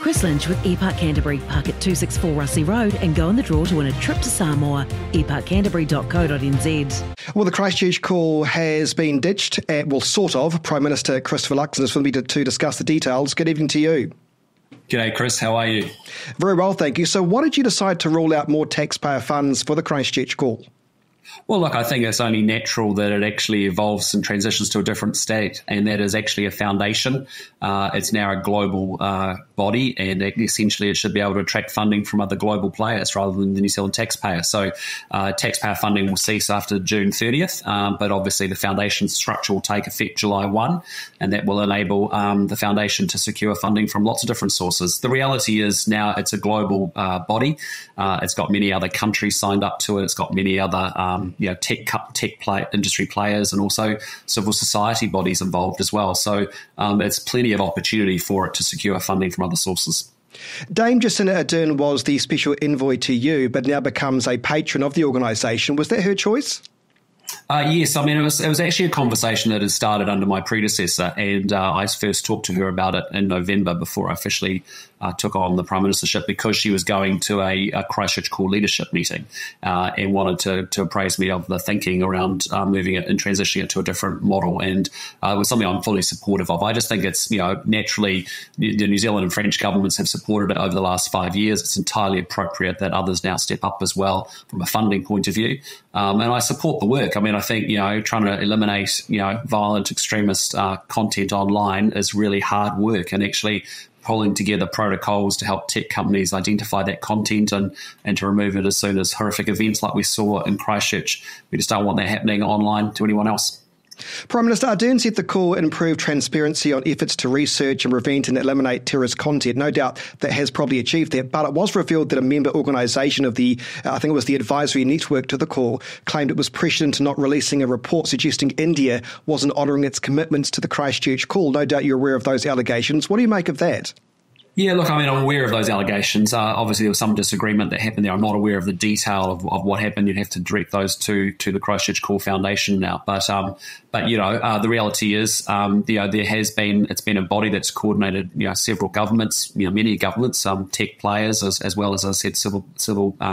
Chris Lynch with ePark Canterbury. Park at 264 Russell Road and go in the draw to win a trip to Samoa. eParkcanterbury.co.nz. Well, the Christchurch Call has been ditched, sort of. Prime Minister Christopher Luxon is with me to discuss the details. Good evening to you. G'day, Chris. How are you? Very well, thank you. So why did you decide to rule out more taxpayer funds for the Christchurch Call? Well, look, I think it's only natural that it actually evolves and transitions to a different state, and that is actually a foundation. It's now a global body, and essentially it should be able to attract funding from other global players rather than the New Zealand taxpayer. So taxpayer funding will cease after June 30th, but obviously the foundation structure will take effect July 1, and that will enable the foundation to secure funding from lots of different sources. The reality is now it's a global body. It's got many other countries signed up to it. It's got many other industry players and also civil society bodies involved as well. So it's plenty of opportunity for it to secure funding from other sources. Dame Justine Greening was the special envoy to you, but now becomes a patron of the organisation. Was that her choice? Yes, I mean, it was actually a conversation that had started under my predecessor, and I first talked to her about it in November before I officially took on the Prime Ministership, because she was going to a Christchurch Call leadership meeting and wanted to appraise me of the thinking around moving it and transitioning it to a different model, and it was something I'm fully supportive of. I just think it's, naturally the New Zealand and French governments have supported it over the last 5 years. It's entirely appropriate that others now step up as well from a funding point of view, and I support the work. I mean, I think, trying to eliminate, violent extremist content online is really hard work, and actually pulling together protocols to help tech companies identify that content and to remove it as soon as horrific events like we saw in Christchurch. We just don't want that happening online to anyone else. Prime Minister Ardern said the call improved transparency on efforts to research and prevent and eliminate terrorist content. No doubt that has probably achieved that, but it was revealed that a member organisation of the, I think it was the advisory network to the call, claimed it was pressured into not releasing a report suggesting India wasn't honouring its commitments to the Christchurch Call. No doubt you're aware of those allegations. What do you make of that? Yeah, look, I mean, I'm aware of those allegations. Obviously, there was some disagreement that happened there. I'm not aware of the detail of what happened. You'd have to direct those to the Christchurch Call Foundation now. But the reality is, it's been a body that's coordinated, several governments, many governments, tech players, as well as I said, civil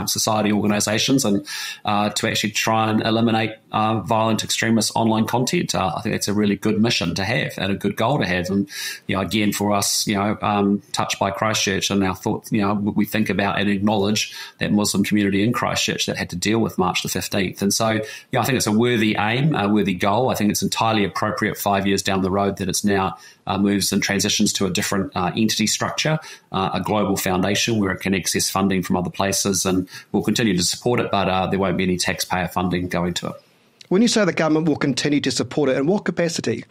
society organisations, and to actually try and eliminate violent extremist online content. I think it's a really good mission to have and a good goal to have. And again, for us, touched by Christchurch, and our thought, we think about and acknowledge that Muslim community in Christchurch that had to deal with March the 15th. And so, I think it's a worthy aim, a worthy goal. I think it's entirely appropriate 5 years down the road that it's now moves and transitions to a different entity structure, a global foundation where it can access funding from other places, and we'll continue to support it, but there won't be any taxpayer funding going to it. When you say the government will continue to support it, in what capacity?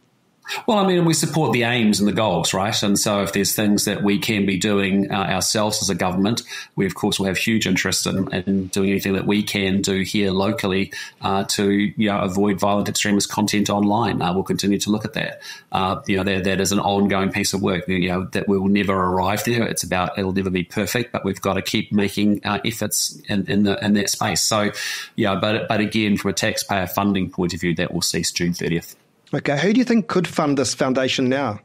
Well, I mean, we support the aims and the goals, right? And so if there's things that we can be doing ourselves as a government, we, of course, will have huge interest in doing anything that we can do here locally to avoid violent extremist content online. We'll continue to look at that. That is an ongoing piece of work, that we will never arrive there. It'll never be perfect, but we've got to keep making efforts in that space. So, but again, from a taxpayer funding point of view, that will cease June 30th. Okay, who do you think could fund this foundation now?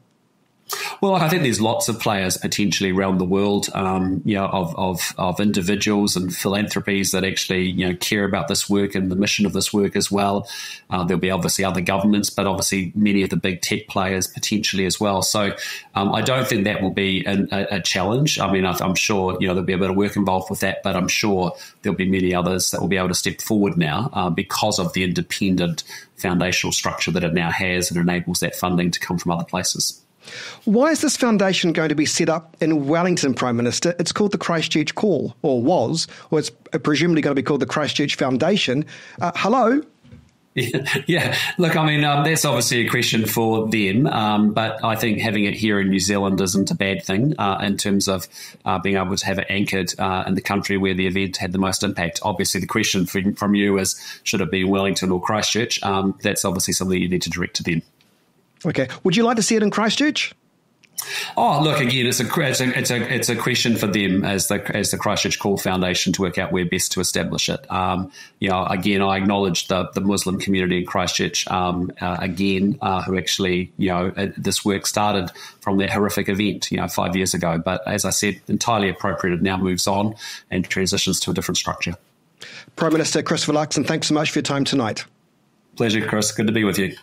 Well, I think there's lots of players potentially around the world, of individuals and philanthropies that actually, care about this work and the mission of this work as well. There'll be obviously other governments, but obviously many of the big tech players potentially as well. So I don't think that will be a challenge. I mean, I'm sure, there'll be a bit of work involved with that, but I'm sure there'll be many others that will be able to step forward now because of the independent foundational structure that it now has, and enables that funding to come from other places. Why is this foundation going to be set up in Wellington, Prime Minister? It's called the Christchurch Call, or it's presumably going to be called the Christchurch Foundation. Hello? Yeah, look, I mean, that's obviously a question for them, but I think having it here in New Zealand isn't a bad thing in terms of being able to have it anchored in the country where the event had the most impact. Obviously, the question from you is, should it be Wellington or Christchurch? That's obviously something you need to direct to them. Okay. Would you like to see it in Christchurch? Oh, look, again, it's a question for them as the Christchurch Call Foundation to work out where best to establish it. Again, I acknowledge the Muslim community in Christchurch who actually, this work started from that horrific event, 5 years ago. But as I said, entirely appropriate. It now moves on and transitions to a different structure. Prime Minister Christopher Luxon, thanks so much for your time tonight. Pleasure, Chris. Good to be with you.